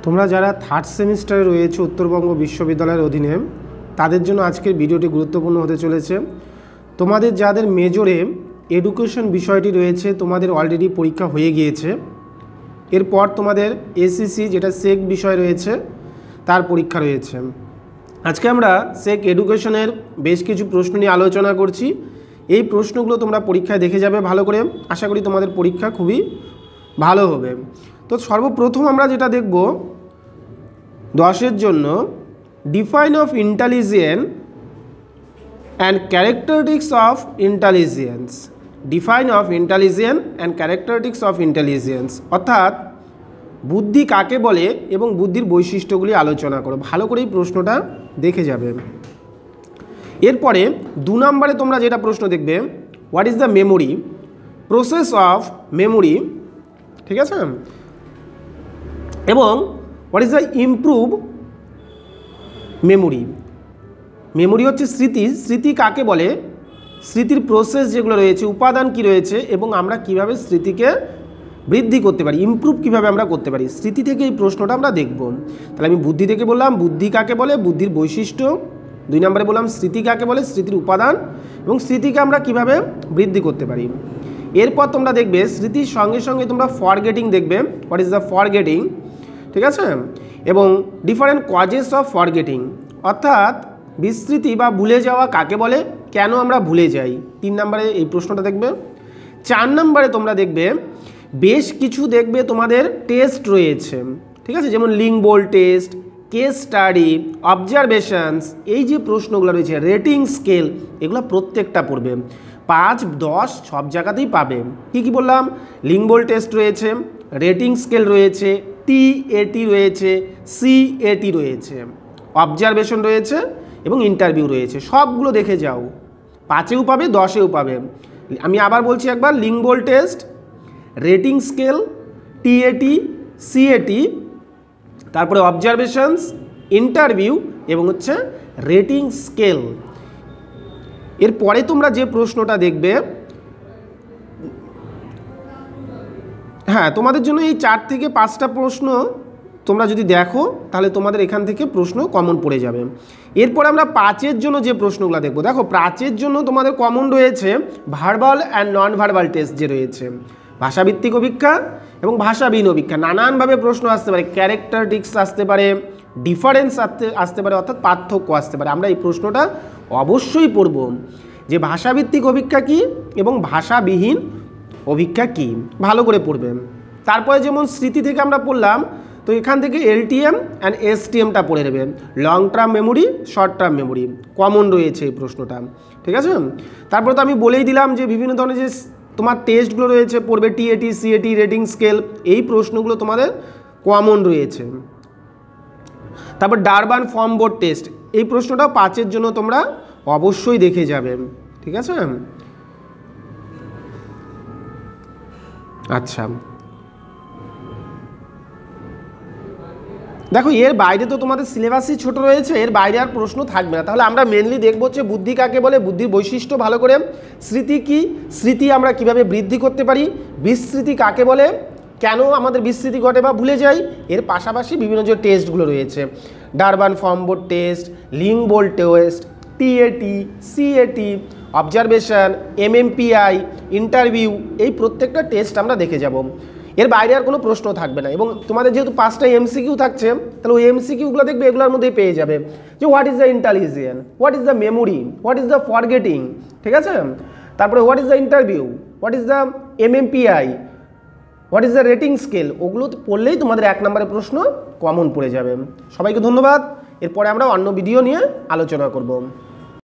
তোমরা যারা থার্ড সেমিস্টারে রয়েছে উত্তরবঙ্গ বিশ্ববিদ্যালয়ের অধীনে তাদের জন্য আজকের ভিডিওটি গুরুত্বপূর্ণ হতে চলেছে। তোমাদের যাদের মেজরে এডুকেশন বিষয়টি রয়েছে তোমাদের অলরেডি পরীক্ষা হয়ে গিয়েছে, এরপর তোমাদের এসিসি যেটা সেক বিষয় রয়েছে তার পরীক্ষা রয়েছে। আজকে আমরা সেক এডুকেশনের বেশ কিছু প্রশ্ন নিয়ে আলোচনা করছি। এই প্রশ্নগুলো তোমরা পরীক্ষায় দেখে যাবে ভালো করে, আশা করি তোমাদের পরীক্ষা খুবই ভালো হবে। তো সর্বপ্রথম আমরা যেটা দেখব 10-এর জন্য define of intelligence and characteristics of intelligence. Define of intelligence and characteristics of intelligence অর্থাৎ বুদ্ধি কাকে বলে এবং বুদ্ধির বৈশিষ্ট্যগুলি আলোচনা করো। ভালো করে এই প্রশ্নটা দেখে যাবে। এরপরে 2 নম্বরে তোমরা যেটা প্রশ্ন দেখবে, what is the memory, process of memory, ঠিক আছে, এবং what is the improve memory. Memory হচ্ছে স্মৃতি, স্মৃতি কাকে বলে, স্মৃতির প্রসেস যেগুলো রয়েছে, উপাদান কি রয়েছে এবং আমরা কিভাবে স্মৃতিকে বৃদ্ধি করতে পারি, ইমপ্রুভ কিভাবে আমরা করতে পারি, স্মৃতি থেকে এই প্রশ্নটা আমরা দেখব। তাহলে আমি বুদ্ধি থেকে বললাম বুদ্ধি কাকে বলে, বুদ্ধির বৈশিষ্ট্য। 2 নম্বরে বললাম স্মৃতি কাকে বলে, স্মৃতির উপাদান এবং স্মৃতিকে আমরা কিভাবে বৃদ্ধি করতে পারি। এরপর তোমরা দেখবে স্মৃতির সঙ্গে সঙ্গে তোমরা ফরগেটিং দেখবে, হোয়াট ইজ দ্য ফরগেটিং, ঠিক আছে, এবং ডিফারেন্ট কজেস অফ ফরগেটিং অর্থাৎ বিস্মৃতি বা ভুলে যাওয়া কাকে বলে, কেন আমরা ভুলে যাই। 3 নম্বরে এই প্রশ্নটা দেখবে। 4 নম্বরে তোমরা দেখবে বেশ কিছু দেখবে তোমাদের টেস্ট রয়েছে, ঠিক আছে, যেমন লিঙ্কবোল টেস্ট, কেস স্টাডি, অবজারভেশনস, এই যে প্রশ্নগুলো রয়েছে, রেটিং স্কেল, এগুলো প্রত্যেকটা পড়বে। 5, 10 সব জায়গাতেই পাবে। কি বললাম, লিঙ্কবোল টেস্ট রয়েছে, রেটিং স্কেল রয়েছে, TAT রয়েছে, CAT রয়েছে, অবজারভেশন রয়েছে এবং ইন্টারভিউ রয়েছে। সবগুলো দেখে যাও, 5এও পাবে 10এও পাবে। আমি আবার বলছি একবার, inkblot test, rating scale, TAT, CAT, তারপরে অবজারভেশনস, ইন্টারভিউ এবং হচ্ছে রেটিং স্কেল। এরপরে তোমরা যে প্রশ্নটা দেখবে, হ্যাঁ, তোমাদের জন্য এই 4 থেকে 5টা প্রশ্ন তোমরা যদি দেখো তাহলে তোমাদের এখান থেকে প্রশ্ন কমন পড়ে যাবে। এরপর আমরা 5-এর জন্য যে প্রশ্নগুলো দেখবো, দেখো 5-এর জন্য তোমাদের কমন রয়েছে verbal and non verbal test যে রয়েছে, ভাষাভিত্তিক অভিক্ষা এবং ভাষাবিহীন অভিক্ষা। নানানভাবে প্রশ্ন আসতে পারে, ক্যারেক্টারিস্টিক্স আসতে পারে, ডিফারেন্স আসতে পারে, অর্থাৎ পার্থক্য আসতে পারে। আমরা এই প্রশ্নটা অবশ্যই পড়ব যে ভাষাভিত্তিক অভিক্ষা কী এবং ভাষাবিহীন অভিক্ষা কী, ভালো করে পড়বেন। তারপরে যেমন স্মৃতি থেকে আমরা পড়লাম, তো এখান থেকে LTM অ্যান্ড STMটা পড়ে নেবেন, long term memory, short term memory, common রয়েছে এই প্রশ্নটা, ঠিক আছে। তারপরে তো আমি বলেই দিলাম যে বিভিন্ন ধরনের যে তোমার টেস্টগুলো রয়েছে পড়বে, TAT, CAT, রেটিং স্কেল, এই প্রশ্নগুলো তোমাদের কমন রয়েছে। তারপর ডারবান ফর্ম বোর্ড টেস্ট, এই প্রশ্নটা 5-এর জন্য তোমরা অবশ্যই দেখে যাবে, ঠিক আছে। আচ্ছা, দেখো এর বাইরে তো তোমাদের সিলেবাসই ছোট রয়েছে, এর বাইরে আর প্রশ্ন থাকবে না। তাহলে আমরা মেনলি দেখবো হচ্ছে বুদ্ধি কাকে বলে, বুদ্ধির বৈশিষ্ট্য ভালো করে, স্মৃতি কি, স্মৃতি আমরা কিভাবে বৃদ্ধি করতে পারি, বিস্মৃতি কাকে বলে, কেন আমাদের বিস্মৃতি ঘটে বা ভুলে যাই, এর পাশাপাশি বিভিন্ন যে টেস্টগুলো রয়েছে, ডারবান form board test, inkblot test, TAT, CAT, observation, MMPI, interview, এই প্রত্যেকটা টেস্ট আমরা দেখে যাব। এর বাইরে আর কোনো প্রশ্ন থাকবে না। এবং তোমাদের যেহেতু 5টা MCQ থাকছে, তাহলে ওই MCQগুলো দেখবে এগুলোর মধ্যেই পেয়ে যাবে যে what is the intelligence, what is the memory, what is the forgetting, ঠিক আছে, তারপরে what is the interview, what is the MMPI, what is the rating scale, ওগুলো পড়লেই তোমাদের 1 নম্বরের প্রশ্ন কমন পড়ে যাবে। সবাইকে ধন্যবাদ। এরপরে আমরা অন্য ভিডিও নিয়ে আলোচনা করব।